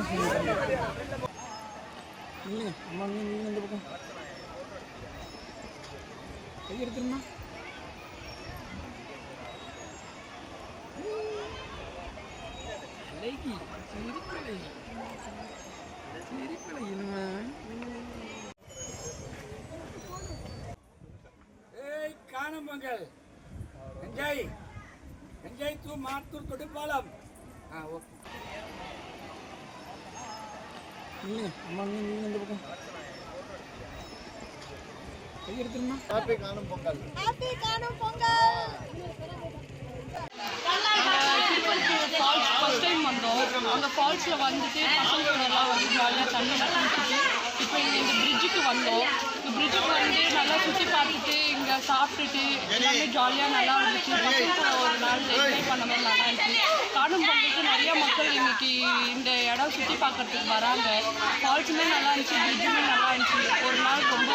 இல்லைங்க அம்மா நீங்கள் இந்த பக்கம் கை எடுத்துருமா. அலைகி சிரிப்பலை சிரிப்பலை இனிமே. ஏய் Kaanum Pongal enjoy enjoy to Mathur தொடுப்பாலம். ஓகே இல்லைங்க அம்மா நீங்கள் இந்த பக்கம் கை எடுத்துருமா. ஹாப்பி காணும் பொங்கல். ஹாப்பி காணும் பொங்கல். ஃபால்ஸ் ஃபர்ஸ்ட் டைம் வந்தோம். அந்த ஃபால்ஸில் வந்துட்டு பசங்களோடலாம் வந்து ஜாலியாக தண்ணியில் குளிச்சுட்டு இப்போ இங்கே இந்த பிரிட்ஜுக்கு வந்தோம். இந்த பிரிட்ஜுக்கு வந்து நல்லா சுற்றி பார்த்துட்டு இங்கே சாப்பிட்டுட்டு எல்லாமே ஜாலியாக நல்லா இருந்துச்சு. பசங்க கூட ஒரு நாள் என்ஜாய் பண்ண மாதிரி நல்லா இருந்துச்சு. காணும் பொங்கலுக்கு நிறையா மக்கள் இன்னைக்கு இந்த இடம் சுற்றி பார்க்கறதுக்கு வராங்க. ஃபால்ஸுமே நல்லா இருந்துச்சு, பிரிட்ஜுமே நல்லா இருந்துச்சு. ஒரு நாள் ரொம்ப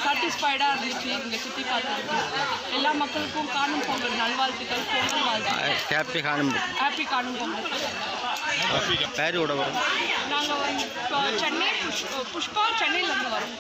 சாட்டிஸ்ஃபைடாக இருந்துச்சு இங்கே சுற்றி பார்க்கறதுக்கு. எல்லா மக்களுக்கும் காணும் பொங்கல் நல்வாழ்த்துக்கள். பொங்கல் வாழ்த்துக்கள். ஹாப்பி காணும் ஹாப்பி காணும் பொங்கல். பேரோட வரும். நாங்கள் வந்து சென்னை புஷ்பா சென்னையிலேருந்து வரோம்.